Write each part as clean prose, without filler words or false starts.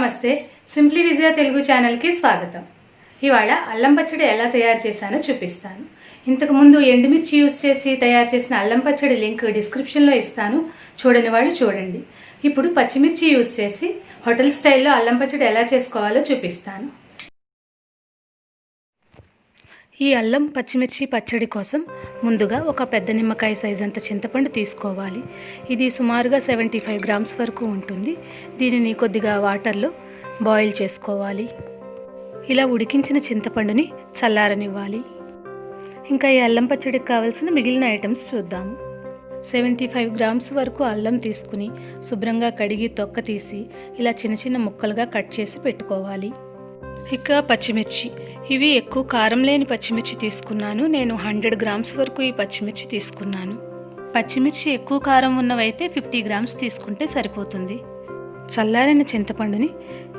నమస్తే సింప్లీ విజయ తెలుగు ఛానల్కి స్వాగతం. ఇవాళ అల్లం పచ్చడి ఎలా తయారు చేశానో చూపిస్తాను. ఇంతకు ముందు ఎండుమిర్చి యూస్ చేసి తయారు చేసిన అల్లం పచ్చడి లింక్ డిస్క్రిప్షన్లో ఇస్తాను, చూడని వాళ్ళు చూడండి. ఇప్పుడు పచ్చిమిర్చి యూస్ చేసి హోటల్ స్టైల్లో అల్లం పచ్చడి ఎలా చేసుకోవాలో చూపిస్తాను. ఈ అల్లం పచ్చిమిర్చి పచ్చడి కోసం ముందుగా ఒక పెద్ద నిమ్మకాయ సైజ్ అంత చింతపండు తీసుకోవాలి. ఇది సుమారుగా 75 గ్రామ్స్ వరకు ఉంటుంది. దీనిని కొద్దిగా వాటర్లో బాయిల్ చేసుకోవాలి. ఇలా ఉడికించిన చింతపండుని చల్లారనివ్వాలి. ఇంకా ఈ అల్లం పచ్చడికి కావాల్సిన మిగిలిన ఐటమ్స్ చూద్దాము. 75 గ్రామ్స్ వరకు అల్లం తీసుకుని శుభ్రంగా కడిగి తొక్క తీసి ఇలా చిన్న చిన్న ముక్కలుగా కట్ చేసి పెట్టుకోవాలి. ఇక పచ్చిమిర్చి, ఇవి ఎక్కువ కారం లేని పచ్చిమిర్చి తీసుకున్నాను. నేను 100 గ్రామ్స్ వరకు ఈ పచ్చిమిర్చి తీసుకున్నాను. పచ్చిమిర్చి ఎక్కువ కారం ఉన్నవైతే 50 గ్రామ్స్ తీసుకుంటే సరిపోతుంది. చల్లారిన చింతపండుని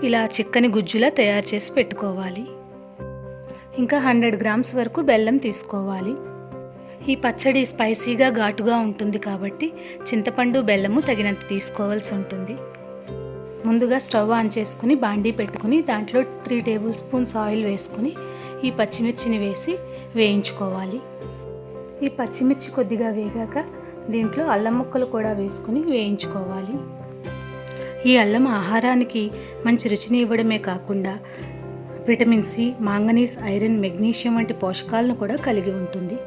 ఇలా చిక్కని గుజ్జులా తయారు చేసి పెట్టుకోవాలి. ఇంకా 100 గ్రామ్స్ వరకు బెల్లం తీసుకోవాలి. ఈ పచ్చడి స్పైసీగా ఘాటుగా ఉంటుంది కాబట్టి చింతపండు బెల్లము తగినంత తీసుకోవాల్సి ఉంటుంది. ముందుగా స్టవ్ ఆన్ చేసుకుని బాండీ పెట్టుకుని దాంట్లో 3 టేబుల్ స్పూన్స్ ఆయిల్ వేసుకుని ఈ పచ్చిమిర్చిని వేసి వేయించుకోవాలి. ఈ పచ్చిమిర్చి కొద్దిగా వేగాక దీంట్లో అల్లం ముక్కలు కూడా వేసుకుని వేయించుకోవాలి. ఈ అల్లం ఆహారానికి మంచి రుచిని ఇవ్వడమే కాకుండా vitamin C, manganese, iron, magnesium వంటి పోషకాలను కూడా కలిగి ఉంటుంది.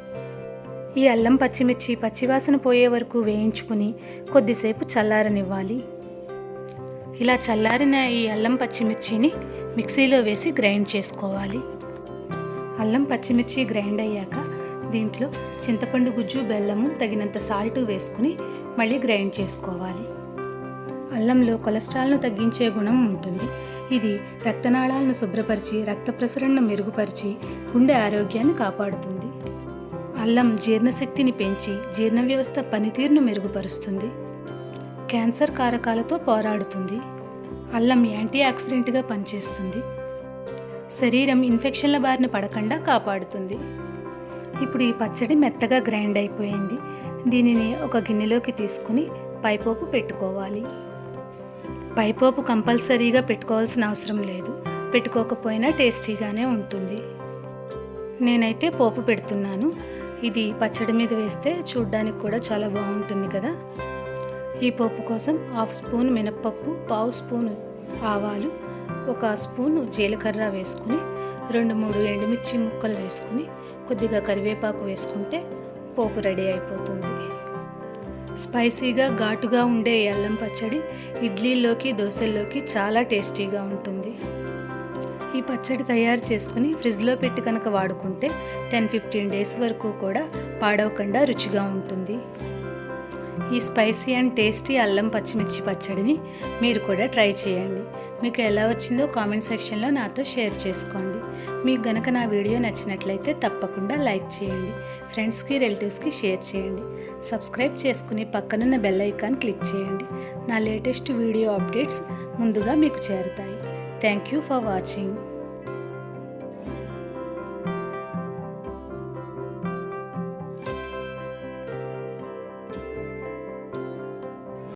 ఈ అల్లం పచ్చిమిర్చి పచ్చివాసన పోయే వరకు వేయించుకుని కొద్దిసేపు చల్లారనివ్వాలి. ఇలా చల్లారిన ఈ అల్లం పచ్చిమిర్చిని మిక్సీలో వేసి గ్రైండ్ చేసుకోవాలి. అల్లం పచ్చిమిర్చి గ్రైండ్ అయ్యాక దీంట్లో చింతపండు గుజ్జు, బెల్లము, తగినంత సాల్ట్ వేసుకుని మళ్ళీ గ్రైండ్ చేసుకోవాలి. అల్లంలో కొలెస్ట్రాల్ను తగ్గించే గుణం ఉంటుంది. ఇది రక్తనాళాలను శుభ్రపరిచి రక్త ప్రసరణను మెరుగుపరిచి గుండె ఆరోగ్యాన్ని కాపాడుతుంది. అల్లం జీర్ణశక్తిని పెంచి జీర్ణ వ్యవస్థ పనితీరును మెరుగుపరుస్తుంది. క్యాన్సర్ కారకాలతో పోరాడుతుంది. అల్లం యాంటీ ఆక్సిడెంట్గా పనిచేస్తుంది. శరీరం ఇన్ఫెక్షన్ల బారిన పడకుండా కాపాడుతుంది. ఇప్పుడు ఈ పచ్చడి మెత్తగా గ్రైండ్ అయిపోయింది. దీనిని ఒక గిన్నెలోకి తీసుకుని పైపోపు పెట్టుకోవాలి. పైపోపు కంపల్సరీగా పెట్టుకోవాల్సిన అవసరం లేదు, పెట్టుకోకపోయినా టేస్టీగానే ఉంటుంది. నేనైతే పోపు పెడుతున్నాను. ఇది పచ్చడి మీద వేస్తే చూడ్డానికి కూడా చాలా బాగుంటుంది కదా. ఈ పోపు కోసం 1/2 స్పూన్ మినప్పప్పు, 1/2 స్పూను ఆవాలు, 1 స్పూను జీలకర్ర వేసుకుని 2-3 ఎండుమిర్చి ముక్కలు వేసుకుని కొద్దిగా కరివేపాకు వేసుకుంటే పోపు రెడీ అయిపోతుంది. స్పైసీగా ఘాటుగా ఉండే అల్లం పచ్చడి ఇడ్లీలోకి, దోశల్లోకి చాలా టేస్టీగా ఉంటుంది. ఈ పచ్చడి తయారు చేసుకుని ఫ్రిడ్జ్లో పెట్టి కనుక వాడుకుంటే 10-15 డేస్ వరకు కూడా పాడవకుండా రుచిగా ఉంటుంది. ఈ స్పైసీ అండ్ టేస్టీ అల్లం పచ్చిమిర్చి పచ్చడిని మీరు కూడా ట్రై చేయండి. మీకు ఎలా వచ్చిందో కామెంట్ సెక్షన్లో నాతో షేర్ చేసుకోండి. మీకు గనక నా వీడియో నచ్చినట్లయితే తప్పకుండా లైక్ చేయండి. ఫ్రెండ్స్కి, రిలేటివ్స్కి షేర్ చేయండి. సబ్స్క్రైబ్ చేసుకుని పక్కనున్న బెల్ ఐకాన్ క్లిక్ చేయండి. నా లేటెస్ట్ వీడియో అప్డేట్స్ ముందుగా మీకు చేరుతాయి. Thank you for watching.